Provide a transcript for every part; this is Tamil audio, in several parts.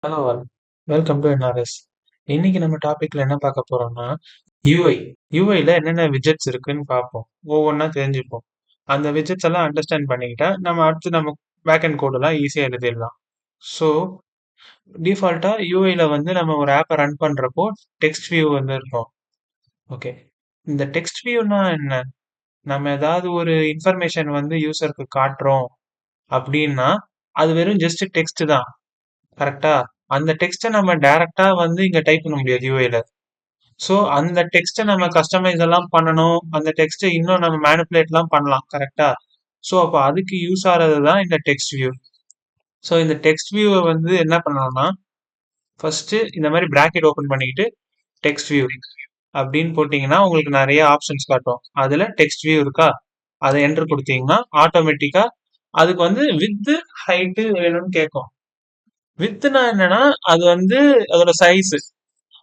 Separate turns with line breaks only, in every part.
Hello all. Welcome to NRS. இன்னைக்கு நம்ம டாபிக்ல என்ன பார்க்க போறோம்னா யூஐ. யூஐல என்னென்ன விஜெட்ஸ் இருக்குன்னு பார்ப்போம். ஒவ்வொன்றா தெரிஞ்சுப்போம். அந்த விஜெட்ஸ் எல்லாம் அண்டர்ஸ்டாண்ட் பண்ணிக்கிட்டா நம்ம அடுத்து நம்ம பேக் அண்ட் கோட் எல்லாம் ஈஸியா எழுதிடலாம். ஸோ டிஃபால்ட்டா யூஐல வந்து நம்ம ஒரு ஆப்பை ரன் பண்றப்போ டெக்ஸ்ட் வியூ வந்து இருக்கும். ஓகே. இந்த டெக்ஸ்ட் வியூனா என்ன? நம்ம ஏதாவது ஒரு இன்ஃபர்மேஷன் வந்து யூசருக்கு காட்டுறோம் அப்படின்னா அது வெறும் ஜஸ்ட் டெக்ஸ்ட் தான். கரெக்டா? அந்த டெக்ஸ்ட்டை நம்ம டைரக்டா வந்து இங்க டைப் பண்ண முடியாது யூஐல. ஸோ அந்த டெக்ஸ்ட்டை நம்ம கஸ்டமைஸ் எல்லாம் பண்ணணும். அந்த டெக்ஸ்ட்டை இன்னும் நம்ம மேனிப்புலேட்லாம் பண்ணலாம். கரெக்டா? ஸோ அப்போ அதுக்கு யூஸ் ஆகிறது தான் இந்த டெக்ஸ்ட் வியூ. ஸோ இந்த டெக்ஸ்ட் வியூவை வந்து என்ன பண்ணணும்னா ஃபர்ஸ்ட் இந்த மாதிரி பிராக்கெட் ஓப்பன் பண்ணிக்கிட்டு டெக்ஸ்ட் வியூ அப்படின்னு போட்டிங்கன்னா உங்களுக்கு நிறைய ஆப்ஷன்ஸ் காட்டும். அதில் டெக்ஸ்ட் வியூ இருக்கா, அதை என்டர் கொடுத்தீங்கன்னா ஆட்டோமேட்டிக்கா அதுக்கு வந்து வித் ஹைட்டு வேணும்னு கேட்கும். வித்னா என்னன்னா அது வந்து அதோட சைஸ்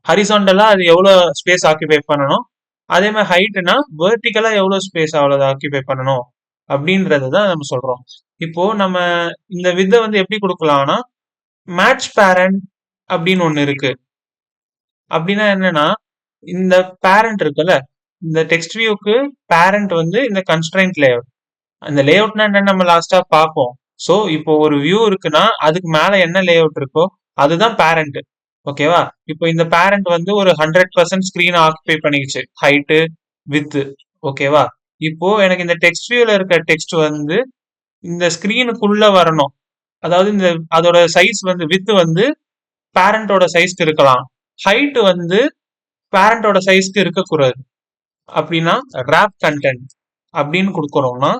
ஹரிசாண்டலா அது எவ்வளவு ஸ்பேஸ் ஆக்கிபை பண்ணணும், அதே மாதிரி ஹைட்னா வெர்டிக்கலா எவ்வளவு ஸ்பேஸ் அவ்வளவு ஆக்கிபை பண்ணணும் அப்படின்றத தான் நம்ம சொல்றோம். இப்போ நம்ம இந்த வித்தை வந்து எப்படி கொடுக்கலாம்னா மேட்ச் பேரண்ட் அப்படின்னு ஒண்ணு இருக்கு. அப்படின்னா என்னன்னா இந்த பேரண்ட் இருக்குல்ல, இந்த டெக்ஸ்ட் வியூக்கு பேரண்ட் வந்து இந்த கன்ஸ்ட்ரைன்ட் லேஅவுட். அந்த லேஅவுட்னா என்னன்னு நம்ம லாஸ்டா பார்ப்போம். ஸோ இப்போ ஒரு வியூ இருக்குன்னா அதுக்கு மேல என்ன லேஅவுட் இருக்கோ அதுதான் பேரண்ட். ஓகேவா? இப்போ இந்த பேரண்ட் வந்து ஒரு 100% ஸ்கிரீன் ஆக்குபை பண்ணிக்கிச்சு, ஹைட்டு வித். ஓகேவா? இப்போ எனக்கு இந்த டெக்ஸ்ட் வியூல இருக்க டெக்ஸ்ட் வந்து இந்த ஸ்கிரீனுக்குள்ள வரணும். அதாவது இந்த அதோட சைஸ் வந்து வித் வந்து பேரண்டோட சைஸ்க்கு இருக்கலாம், ஹைட் வந்து பேரண்டோட சைஸ்க்கு இருக்கக்கூடாது. அப்படின்னா ரேப் கண்டென்ட் அப்படின்னு கொடுக்குறோம்னா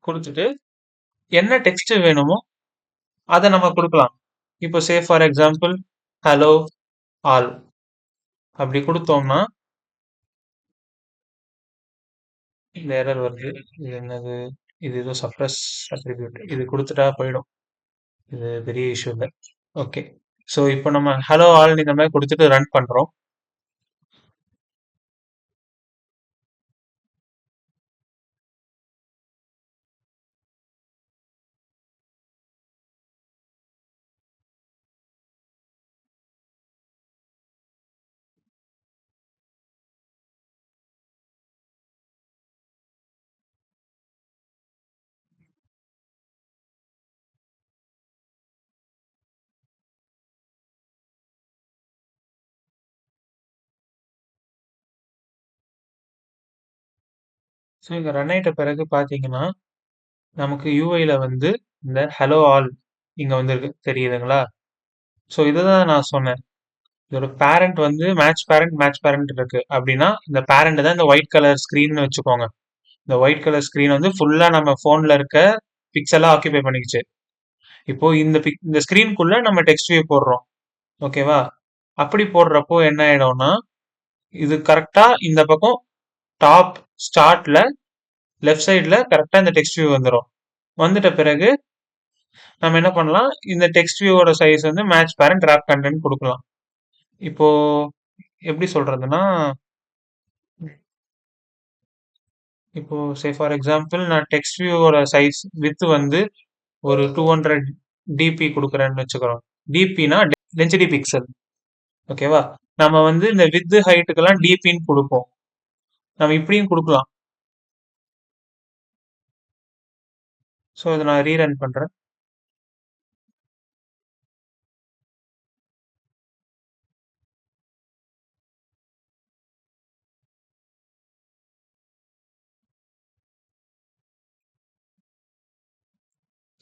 கொடுத்துட்டு என்ன டெக்ஸ்ட் வேணுமோ அதை நம்ம கொடுக்கலாம். இப்போ say for example hello all அப்படி கொடுத்தோம்னா இந்த எரர் வருது. இது என்னது? இது ஏதோ சப்ரஸ் அட்ரிபியூட். இது கொடுத்துட்டா போயிடும். இது பெரிய இஷ்யூ இல்லை. ஓகே. ஸோ இப்போ நம்ம ஹலோ ஆல் இந்த மாதிரி கொடுத்துட்டு ரன் பண்றோம். ஸோ இங்க ரன் ஆயிட்ட பிறகு பார்த்தீங்கன்னா நமக்கு யூஐல வந்து இந்த ஹலோ ஆல் இங்க வந்து தெரியுதுங்களா? ஸோ இதுதான் நான் சொன்னேன். இதோட பேரண்ட் வந்து மேட்ச் பேரண்ட் இருக்கு அப்படின்னா இந்த பேரண்ட் தான் இந்த ஒயிட் கலர் ஸ்கிரீன் வச்சுக்கோங்க. இந்த ஒயிட் கலர் ஸ்கிரீன் வந்து ஃபுல்லா நம்ம போன்ல இருக்க பிக்சலா ஆக்கிபை பண்ணிக்கிச்சு. இப்போ இந்த ஸ்கிரீனுக்குள்ள நம்ம டெக்ஸ்ட் வியூ போடுறோம். ஓகேவா? அப்படி போடுறப்போ என்ன ஆயிடும்னா இது கரெக்டா இந்த பக்கம் டாப் ஸ்டார்ட்ல லெஃப்ட் சைட்ல கரெக்டா இந்த டெக்ஸ்ட் வியூ வந்துடும். வந்துட்ட பிறகு நம்ம என்ன பண்ணலாம், இந்த டெக்ஸ்ட் வியூவோட சைஸ் வந்து மேட்ச் பேரண்ட் ரேப் கண்டென்ட் கொடுக்கலாம். இப்போ எப்படி சொல்றதுன்னா இப்போ சே ஃபார் எக்ஸாம்பிள் நான் டெக்ஸ்ட் வியூவோட சைஸ் வித் வந்து ஒரு 200 டிபி கொடுக்குறேன்னு வச்சுக்கிறோம். டிபினா டென்சிட்டி பிக்சல். ஓகேவா? நம்ம வந்து இந்த வித் ஹைட்டுக்கெல்லாம் டிபின்னு கொடுப்போம். நம்ம இப்படியும் கொடுக்கலாம். ஸோ இதை நான் ரீரன் பண்றேன்.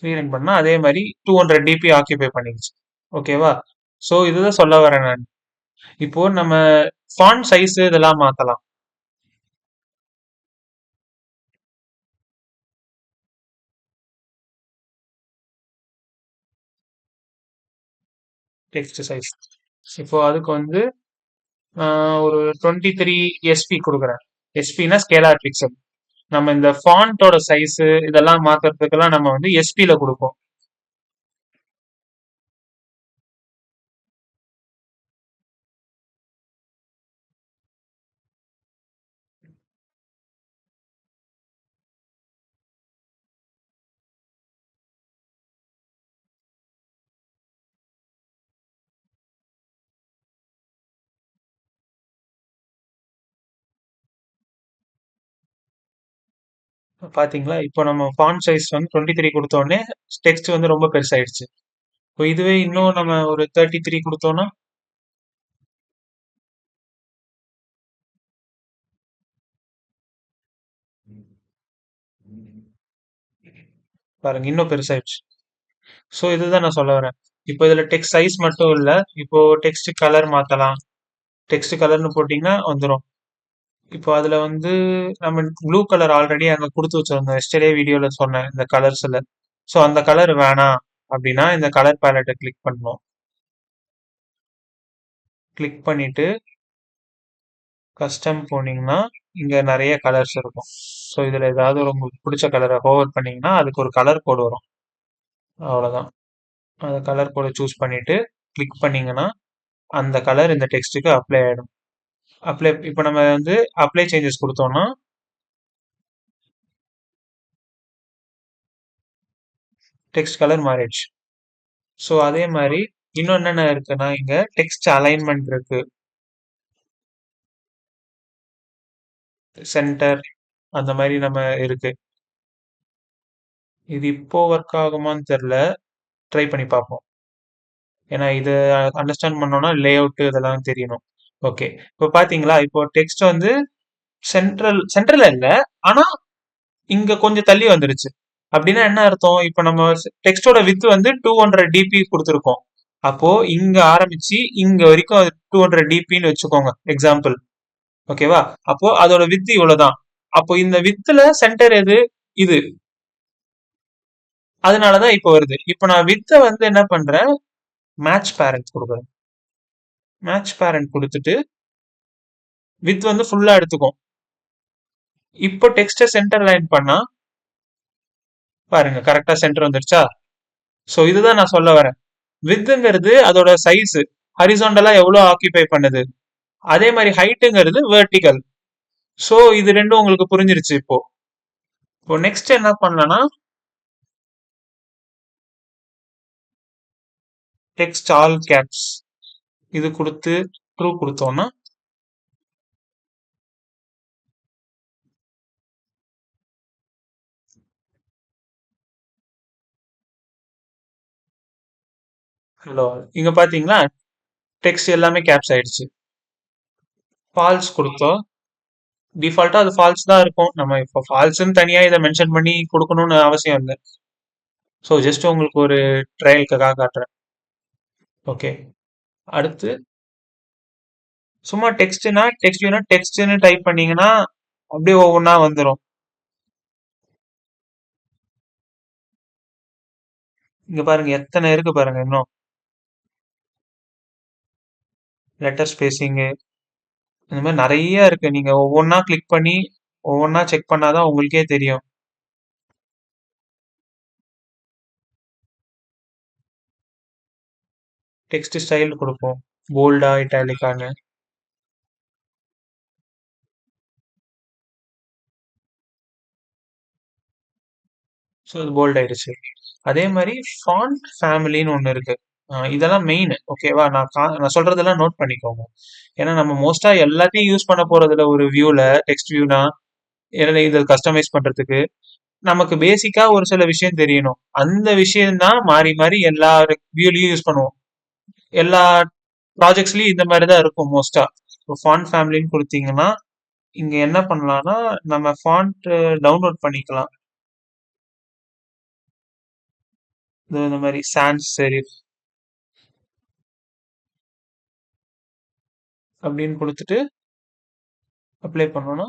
ரீரன் பண்ணா அதே மாதிரி 200 டிபி ஆக்கியபை பண்ணிடுச்சு. ஓகேவா? ஸோ இதுதான் சொல்ல வரேன் நான். இப்போ நம்ம ஃபாண்ட் சைஸ் இதெல்லாம் மாத்தலாம். டெக்ஸ்ட் சைஸ் இப்போ அதுக்கு வந்து ஒரு 23 எஸ்பி கொடுக்குறேன். எஸ்பினா ஸ்கேலார் பிக்சல். நம்ம இந்த ஃபாண்டோட சைஸ் இதெல்லாம் மாத்துறதுக்கெல்லாம் நம்ம வந்து எஸ்பில கொடுப்போம். பாத்தீங்களா? இப்போ நம்ம ஃபாண்ட் சைஸ் வந்து 23 குடுத்த உடனே டெக்ஸ்ட் வந்து ரொம்ப பெருசாயிடுச்சு. இப்போ இதுவே இன்னும் நம்ம ஒரு 33 குடுத்தோம்னா, பாருங்க இன்னும் பெருசாயிடுச்சு. ஸோ இதுதான் நான் சொல்ல வரேன். இப்போ இதுல டெக்ஸ்ட் சைஸ் மட்டும் இல்ல. இப்போ டெக்ஸ்ட் கலர் மாத்தலாம். டெக்ஸ்ட் கலர்னு போட்டீங்கன்னா வந்துரும். இப்போ அதுல வந்து நம்ம ப்ளூ கலர் ஆல்ரெடி அங்க குடுத்து வச்சிருந்தோம். எஸ்டர்டே வீடியோல சொன்னேன் இந்த கலர்ஸ்ல. ஸோ அந்த கலர் வேணாம் அப்படின்னா இந்த கலர் பேலட்டை கிளிக் பண்ணணும். கிளிக் பண்ணிட்டு கஸ்டம் போனீங்கன்னா இங்க நிறைய கலர்ஸ் இருக்கும். ஸோ இதுல ஏதாவது ஒரு உங்களுக்கு பிடிச்ச கலரை ஹோவர் பண்ணீங்கன்னா அதுக்கு ஒரு கலர் கோடு வரும். அவ்வளவுதான். அந்த கலர் கோடை சூஸ் பண்ணிட்டு கிளிக் பண்ணீங்கன்னா அந்த கலர் இந்த டெக்ஸ்ட்டுக்கு அப்ளை ஆயிடும். அப்ளை இப்போ நம்ம வந்து அப்ளை சேஞ்சஸ் கொடுத்தோம்னா டெக்ஸ்ட் கலர் மாறிடுச்சு. ஸோ அதே மாதிரி இன்னும் என்னென்ன இருக்குன்னா இங்க டெக்ஸ்ட் அலைன்மெண்ட் இருக்கு, சென்டர், அந்த மாதிரி நம்ம இருக்கு. இது இப்போ ஒர்க் ஆகுமான்னு தெரியல, ட்ரை பண்ணி பார்ப்போம். ஏன்னா இது அண்டர்ஸ்டாண்ட் பண்ணோம்னா லே அவுட் இதெல்லாம் தெரியணும். ஓகே, இப்போ பாத்தீங்களா? இப்போ டெக்ஸ்ட் வந்து சென்ட்ரல்ல இல்ல, ஆனா இங்க கொஞ்சம் தள்ளி வந்துருச்சு. அப்படின்னா என்ன அர்த்தம்? இப்போ நம்ம டெக்ஸ்டோட வித் வந்து 200 டிபி கொடுத்துருக்கோம். அப்போ இங்க ஆரம்பிச்சு இங்க வரைக்கும் 200 டிபின்னு வச்சுக்கோங்க எக்ஸாம்பிள். ஓகேவா? அப்போ அதோட வித் இவ்வளவுதான். அப்போ இந்த வித்துல சென்டர் எது? இது. அதனாலதான் இப்போ வருது. இப்போ நான் வித்த வந்து என்ன பண்றேன், மேட்ச் பேரண்ட் கொடுக்குறேன். மேட்ச் பேரண்ட் கொடுத்துட்டு வித் வந்து ஃபுல்லா எடுத்துக்கும். இப்போ டெக்ஸ்ட சென்டர் லைன் பண்ணா பாருங்க கரெக்டா சென்டர் வந்துருச்சா? சோ இதுதான் நான் சொல்ல வரேன். வித்துங்கிறது அதோட சைஸ் ஹரிசாண்டலா எவ்வளவு ஆக்கிபை பண்ணுது, அதே மாதிரி ஹைட்டுங்கிறது வெர்டிகல். சோ இது ரெண்டும் உங்களுக்கு புரிஞ்சிருச்சு. இப்போ நெக்ஸ்ட் என்ன பண்ணலன்னா டெக்ஸ்ட் ஆல் கேப்ஸ் இது கொடுத்து ட்ரூ கொடுத்தோம்னா ஹலோ, இங்க பாத்தீங்களா டெக்ஸ்ட் எல்லாமே கேப்ஸ் ஆயிடுச்சு. ஃபால்ஸ் கொடுத்தோம், டிஃபால்ட்டா அது ஃபால்ஸ் தான் இருக்கும். நம்ம இப்போ ஃபால்ஸ்னு தனியா இதை மென்ஷன் பண்ணி கொடுக்கணும்னு அவசியம் இல்லை. ஸோ ஜஸ்ட் உங்களுக்கு ஒரு ட்ரையலுக்காக காட்டுறேன். ஓகே, அடுத்து சும்மா டெக்ஸ்ட்னு டைப் பண்ணீங்கன்னா அப்படியே ஒவ்வொன்றா வந்துடும். இங்க பாருங்க எத்தனை இருக்கு பாருங்க. இன்னும் லெட்டர் ஸ்பேசிங்கு இந்த மாதிரி நிறைய இருக்கு. நீங்க ஒவ்வொன்றா கிளிக் பண்ணி ஒவ்வொன்றா செக் பண்ணாதான் உங்களுக்கே தெரியும். டெக்ஸ்ட் ஸ்டைல் கொடுப்போம், போல்டா இட்டாலிக்கான. ஸோ இது போல்ட் ஆயிடுச்சு. அதே மாதிரி ஃபாண்ட் ஃபேமிலின்னு ஒன்று இருக்கு. இதெல்லாம் மெயின். ஓகேவா? நான் சொல்றதெல்லாம் நோட் பண்ணிக்கோங்க. ஏன்னா நம்ம மோஸ்டா எல்லாத்தையும் யூஸ் பண்ண போறதுல ஒரு வியூல டெக்ஸ்ட் வியூனா ஏன்னா இதை கஸ்டமைஸ் பண்றதுக்கு நமக்கு பேசிக்கா ஒரு சில விஷயம் தெரியணும். அந்த விஷயம் தான் மாறி மாறி எல்லா வியூலையும் யூஸ் பண்ணுவோம். எல்லா ப்ராஜெக்ட்ஸ்லயும் இந்த மாதிரி தான் இருக்கும் மோஸ்டா. இப்போ ஃபாண்ட் ஃபேமிலின்னு கொடுத்தீங்கன்னா இங்க என்ன பண்ணலாம்னா நம்ம ஃபாண்ட் டவுன்லோட் பண்ணிக்கலாம். இந்த மாதிரி சான்ஸ் செரிஃப் அப்படின்னு கொடுத்துட்டு அப்ளை பண்ணோம்னா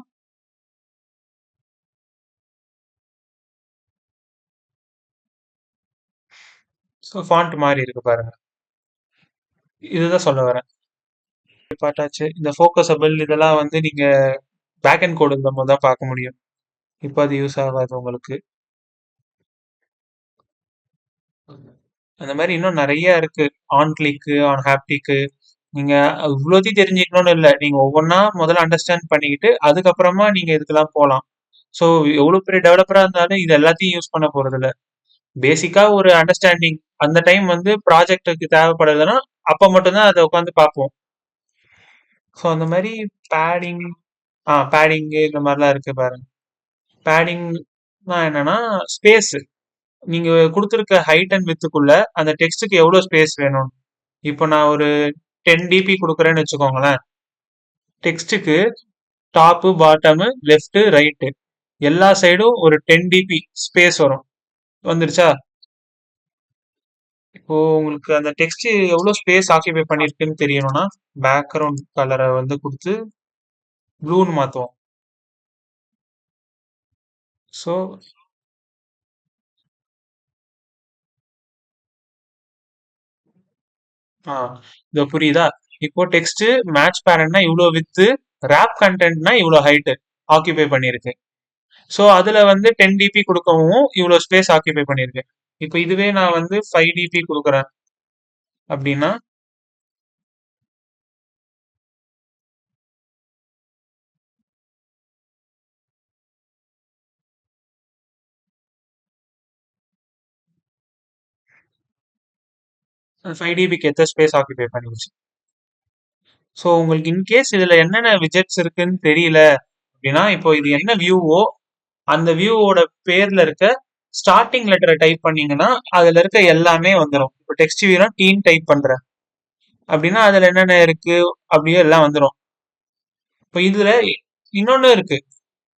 ஸோ ஃபாண்ட் மாறி இருக்கு பாருங்க. இதுதான் சொல்ல வரேன். பார்த்தாச்சு. இந்த ஃபோக்கஸபிள் இதெல்லாம் வந்து நீங்க பேக் அண்ட் கோடு நம்ம தான் பார்க்க முடியும். இப்போ அது யூஸ் ஆகாது உங்களுக்கு. அந்த மாதிரி இன்னும் நிறைய இருக்கு. ஆன் கிளிக்கு, ஆன் ஹாப்டிக்கு. நீங்க இவ்வளோத்தையும் தெரிஞ்சுக்கணும்னு இல்லை. நீங்க ஒவ்வொன்றா முதல்ல அண்டர்ஸ்டாண்ட் பண்ணிக்கிட்டு அதுக்கப்புறமா நீங்க இதுக்கெல்லாம் போகலாம். ஸோ எவ்வளவு பெரிய டெவலப்பரா இருந்தாலும் இது எல்லாத்தையும் யூஸ் பண்ண போறது இல்ல. பேசிக்கா ஒரு அண்டர்ஸ்டாண்டிங் அந்த டைம் வந்து ப்ராஜெக்ட்டுக்கு தேவைப்படுதுன்னா அப்ப மட்டும்தான் அதை உட்காந்து பார்ப்போம். ஸோ அந்த மாதிரி பேடிங் பேடிங் இந்த மாதிரிலாம் இருக்கு பாருங்க. பேடிங் நான் என்னன்னா ஸ்பேஸ் நீங்க கொடுத்துருக்க ஹைட் அண்ட் வித்துக்குள்ள அந்த டெக்ஸ்ட்டுக்கு எவ்வளவு ஸ்பேஸ் வேணும். இப்போ நான் ஒரு 10 dp கொடுக்குறேன்னு வச்சுக்கோங்களேன். டெக்ஸ்ட்டுக்கு டாப்பு பாட்டமு லெஃப்ட் ரைட்டு எல்லா சைடும் ஒரு 10 dp ஸ்பேஸ் வரும். வந்துருச்சா? இப்போ உங்களுக்கு அந்த டெக்ஸ்ட் எவ்வளவு ஸ்பேஸ் ஆக்கிபை பண்ணிருக்குன்னு தெரியணும்னா பேக்ரவுண்ட் கலரை வந்து கொடுத்து ப்ளூன்னு மாத்துவோம். ஸோ இதோ புரியுதா? இப்போ டெக்ஸ்ட் மேட்ச் பேரண்ட்னா இவ்வளோ வித்து, ரேப் கண்டென்ட்னா இவ்வளோ ஹைட் ஆக்கிபை பண்ணிருக்கு. ஸோ அதுல வந்து 10 dp கொடுக்கவும் இவ்வளோ ஸ்பேஸ் ஆக்கிபை பண்ணிருக்கு. இப்போ இதுவே நான் வந்து 5 dp கொடுக்குறேன் அப்படின்னா 5 dpக்கு ஏற்ற ஸ்பேஸ் ஆக்கிபை பண்ணிருச்சு. ஸோ உங்களுக்கு இன்கேஸ் இதுல என்னென்ன விஜெட்ஸ் இருக்குன்னு தெரியல அப்படின்னா, இப்போ இது என்ன வியூவோ அந்த வியூவோட பேர்ல இருக்க ஸ்டார்டிங் லெட்டரை டைப் பண்ணீங்கன்னா அதுல இருக்க எல்லாமே வந்துடும். இப்போ டெக்ஸ்ட் வியூனா டீன் டைப் பண்றேன் அப்படின்னா அதுல என்னென்ன இருக்கு அப்படியே எல்லாம் வந்துடும். இப்போ இதுல இன்னொன்னு இருக்கு,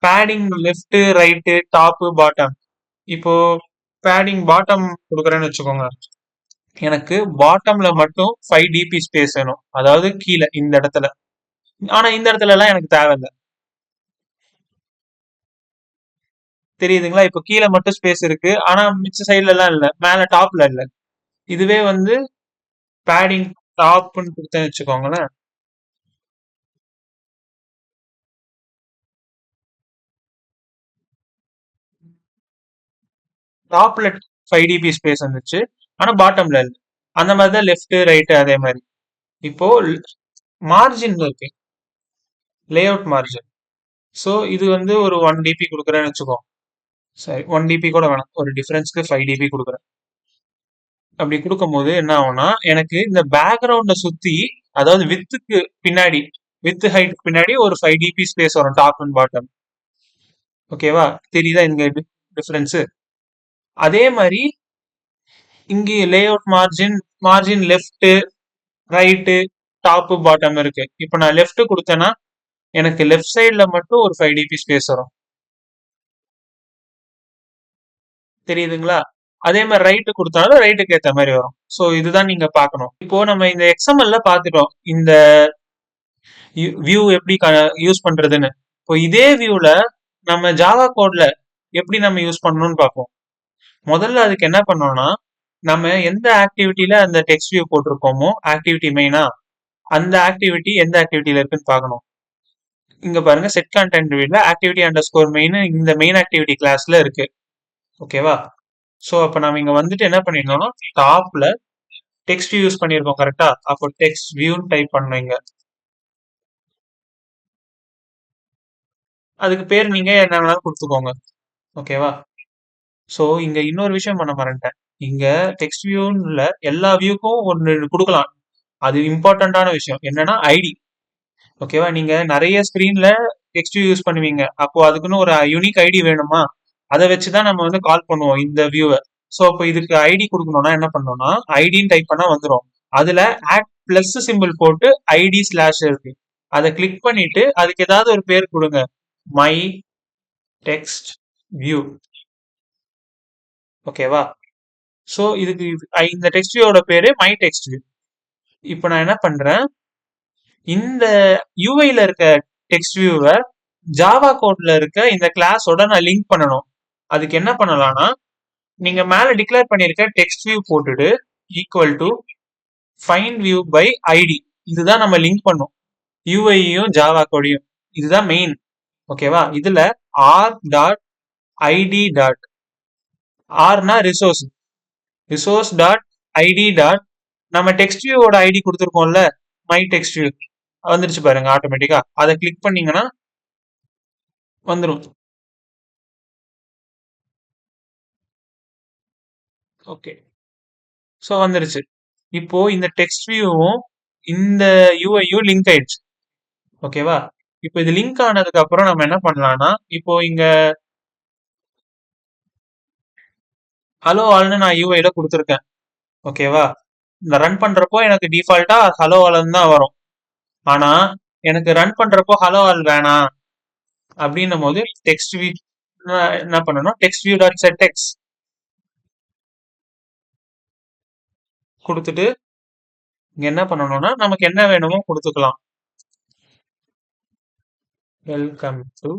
padding left right top bottom. இப்போ பேடிங் பாட்டம் கொடுக்குறேன்னு வச்சுக்கோங்க. எனக்கு பாட்டம்ல மட்டும் 5 dp ஸ்பேஸ் வேணும், அதாவது கீழே இந்த இடத்துல. ஆனா இந்த இடத்துல எல்லாம் எனக்கு தேவையில்லை. தெரியுதுங்களா? இப்போ கீழே மட்டும் ஸ்பேஸ் இருக்கு, ஆனா மிச்ச சைட்ல எல்லாம் இல்ல, மேல டாப்ல இல்ல. இதுவே வந்து பேடிங் டாப்னு கொடுத்தேன்னு வச்சுக்கோங்களேன். டாப்ல 5 dp ஸ்பேஸ் வந்துச்சு, ஆனா பாட்டம்ல இல்ல. அந்த மாதிரி தான் லெஃப்ட் ரைட் அதே மாதிரி. இப்போ மார்ஜின் இருக்கு, லே அவுட் மார்ஜின். ஸோ இது வந்து ஒரு 1 dp கொடுக்குறேன்னு வச்சுக்கோ. சரி 1 dp கூட வேணாம், ஒரு டிஃபரன்ஸ்க்கு 5 dp கொடுக்குறேன். அப்படி கொடுக்கும்போது என்ன ஆகும்னா எனக்கு இந்த பேக்ரவுண்ட சுத்தி, அதாவது வித்துக்கு பின்னாடி, வித் ஹைட்டுக்கு பின்னாடி ஒரு 5 dp ஸ்பேஸ் வரும் டாப் அண்ட் பாட்டம். ஓகேவா? தெரியுதா இங்க டிஃபரன்ஸ்? அதே மாதிரி இங்கே lay out margin, margin left right top bottom இருக்கு. இப்போ நான் லெஃப்ட் கொடுத்தேன்னா எனக்கு லெஃப்ட் சைட்ல மட்டும் ஒரு 5 dp ஸ்பேஸ் வரும். தெரியுதுங்களா? அதே மாதிரி ரைட்டு கொடுத்தாலும் ரைட்டுக்கு ஏற்ற மாதிரி வரும். ஸோ இதுதான் நீங்க பார்க்கணும். இப்போ நம்ம இந்த எக்ஸ்எம்எல்ல பார்த்துட்டோம் இந்த வியூ எப்படி யூஸ் பண்றதுன்னு. இப்போ இதே வியூல நம்ம ஜாவா கோட்ல எப்படி நம்ம யூஸ் பண்ணணும்னு பார்ப்போம். முதல்ல அதுக்கு என்ன பண்ணோம்னா, நம்ம எந்த ஆக்டிவிட்டியில அந்த டெக்ஸ்ட் வியூ போட்டிருக்கோமோ, ஆக்டிவிட்டி மெயினா அந்த ஆக்டிவிட்டி எந்த ஆக்டிவிட்டியில இருக்குன்னு பார்க்கணும். இங்க பாருங்க, செட் கண்டென்ட் வியூல ஆக்டிவிட்டி அண்டர் ஸ்கோர் மெயின் இந்த மெயின் ஆக்டிவிட்டி கிளாஸ்ல இருக்கு. ஓகேவா? ஸோ அப்ப நம்ம இங்க வந்துட்டு என்ன பண்ணிருந்தோம்னா, டாப்ல டெக்ஸ்ட் யூஸ் பண்ணிருக்கோம் கரெக்டா? அப்போ டெக்ஸ்ட் வியூன்னு டைப் பண்ணணும் இங்க. அதுக்கு பேர் நீங்க என்ன வேணாலும் கொடுத்துக்கோங்க. ஓகேவா? ஸோ இங்க இன்னொரு விஷயம் பண்ண மறந்துட்டேன். இங்க டெக்ஸ்ட் வியூன்னு எல்லா வியூக்கும் ஒன்று கொடுக்கலாம். அது இம்பார்ட்டன்டான விஷயம் என்னன்னா ஐடி. ஓகேவா? நீங்க நிறைய ஸ்கிரீன்ல டெக்ஸ்ட் வியூ யூஸ் பண்ணுவீங்க, அப்போ அதுக்குன்னு ஒரு யூனிக் ஐடி வேணுமா? அதை வச்சுதான் நம்ம வந்து கால் பண்ணுவோம் இந்த வியூவை. ஸோ அப்போ இதுக்கு ஐடி கொடுக்கணும்னா என்ன பண்ணணும்னா ஐடின்னு டைப் பண்ணா வந்துடும். அதுல ஆட் பிளஸ் சிம்பிள் போட்டு ஐடி ஸ்லாஷ் இருக்கு, அதை கிளிக் பண்ணிட்டு அதுக்கு ஏதாவது ஒரு பேர் கொடுங்க. My text view. ஓகேவா? ஸோ இதுக்கு இந்த டெக்ஸ்ட் வியூவோட பேரு மை டெக்ஸ்ட் வியூ. இப்போ நான் என்ன பண்றேன், இந்த யூஐல இருக்க டெக்ஸ்ட் வியூவை ஜாவா கோட்ல இருக்க இந்த கிளாஸோட நான் லிங்க் பண்ணணும். அதுக்கு என்ன பண்ணலாம்னா, நீங்க மேல டிக்ளேர் பண்ணிருக்க டெக்ஸ்ட் வியூ போட்டுட்டு equal to find view by ID, இதுதான் நம்ம லிங்க் பண்ணும் யூஐயும் ஜாவா கோடையும். இதுதான் மெயின். ஓகேவா? இதுல ஆர் டாட் ஐடி டாட், ஆர்னா resource, resource dot ID dot நம்ம டெக்ஸ்ட் வியூவோட ஐடி கொடுத்துருக்கோம்ல, மை டெக்ஸ்ட் வியூ வந்துருச்சு பாருங்க ஆட்டோமேட்டிக்கா. அதை கிளிக் பண்ணீங்கன்னா வந்துடும். ஓகே, ஸோ வந்துருச்சு. இப்போ இந்த டெக்ஸ்ட் வியூவும் இந்த யூஐயும் லிங்க் ஆயிடுச்சு. ஓகேவா? இப்போ இது லிங்க் ஆனதுக்கு அப்புறம் நம்ம என்ன பண்ணலாம்னா, இப்போ இங்க ஹலோ ஆல்னு நான் யூஐல கொடுத்துருக்கேன். ஓகேவா? இந்த ரன் பண்றப்போ எனக்கு டிஃபால்ட்டா ஹலோ ஆல்னு தான் வரும். ஆனா எனக்கு ரன் பண்றப்போ ஹலோ ஆல் வேணாம் அப்படின்னும் போது டெக்ஸ்ட் வியூ என்ன பண்ணணும், டெக்ஸ்ட் வியூ டாட் செட் டெக்ஸ் கொடுத்துட்டு இங்க என்ன பண்ணணும்னா நமக்கு என்ன வேணுமோ கொடுத்துக்கலாம். Welcome to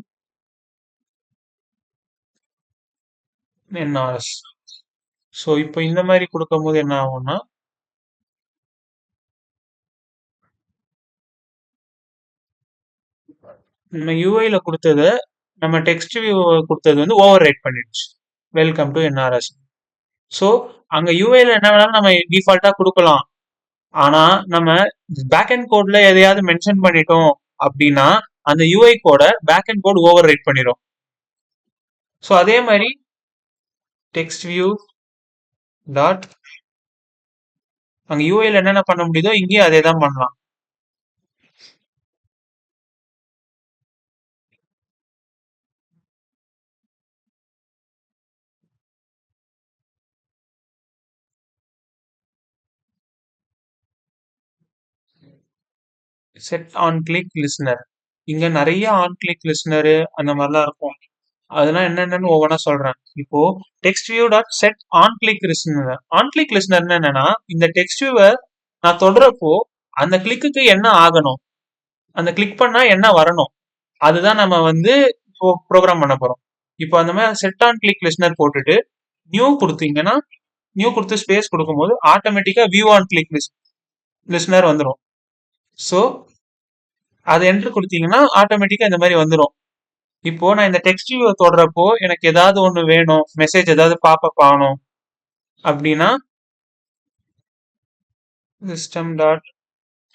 NRS. ஸோ இப்போ இந்த மாதிரி கொடுக்கும்போது என்ன ஆகும்னா, நம்ம யூஐல கொடுத்தது நம்ம டெக்ஸ்ட் வியூ கொடுத்தது வந்து ஓவர் ரைட் பண்ணிடுச்சு. Welcome to NRS. ஸோ அங்க யூஐல என்ன வேணாலும் நம்ம டிஃபால்ட்டா கொடுக்கலாம். ஆனா நம்ம பேக் அண்ட் கோட்ல எதையாவது மென்ஷன் பண்ணிட்டோம் அப்படின்னா அந்த யூஐ கோட back end code override பண்ணிடும். ஸோ அதே மாதிரி டெக்ஸ்ட் வியூ டாட் அங்க யூஐல என்னென்ன பண்ண முடியுதோ இங்கேயும் அதே தான் பண்ணலாம். Set on click listener. இங்க நிறைய ஆன் கிளிக் லிஸ்னரு அந்த மாதிரிலாம் இருக்கும். அதெல்லாம் என்னென்னு ஒவ்வொன்றா சொல்றேன். இப்போ text view dot set on click listener. On click லிஸ்னர்னு என்னன்னா, இந்த டெக்ஸ்ட் வியூவை நான் தொடரப்போ அந்த கிளிக்கு என்ன ஆகணும், அந்த கிளிக் பண்ணா என்ன வரணும், அதுதான் நம்ம வந்து இப்போ ப்ரோக்ராம் பண்ண போறோம். இப்போ அந்த மாதிரி செட் ஆன் கிளிக் லிஸ்னர் போட்டுட்டு நியூ கொடுத்தீங்கன்னா, நியூ கொடுத்து ஸ்பேஸ் கொடுக்கும்போது ஆட்டோமேட்டிக்கா வியூ ஆன் கிளிக் லிஸ்னர் வந்துடும். ஸோ அதை என்ட்ரு கொடுத்தீங்கன்னா ஆட்டோமேட்டிக்கா இந்த மாதிரி வந்துடும். இப்போ நான் இந்த டெக்ஸ்ட் வியூ தொடரப்போ எனக்கு ஏதாவது ஒன்று வேணும், மெசேஜ் ஏதாவது பாப்பப் ஆகணும் அப்படின்னா system dot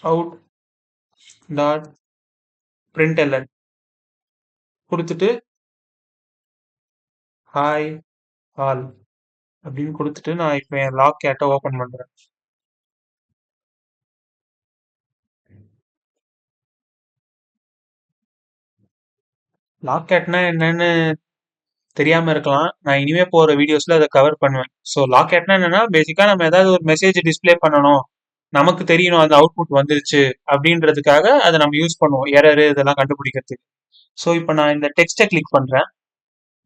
out dot println கொடுத்துட்டு ஹாய் ஆல் அப்படின்னு கொடுத்துட்டு நான் இப்போ என் லாக் கேட்டை ஓப்பன் பண்றேன். லாக் கேட்னா என்னன்னு தெரியாம இருக்கலாம். நான் இனிமே போற வீடியோஸ்ல அதை கவர் பண்ணுவேன். ஸோ லாக் கேட்னா என்னன்னா, பேசிக்கா நம்ம ஏதாவது ஒரு மெசேஜ் டிஸ்ப்ளே பண்ணணும், நமக்கு தெரியணும் அந்த அவுட்புட் வந்துருச்சு அப்படின்றதுக்காக அதை நம்ம யூஸ் பண்ணுவோம், எரரு இதெல்லாம் கண்டுபிடிக்கிறதுக்கு. ஸோ இப்போ நான் இந்த டெக்ஸ்ட்டை கிளிக் பண்றேன்.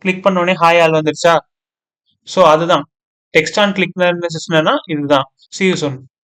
கிளிக் பண்ண உடனே ஹாய் ஆல் வந்துருச்சா? ஸோ அதுதான் டெக்ஸ்ட் ஆன் கிளிக் இதுதான். See you soon.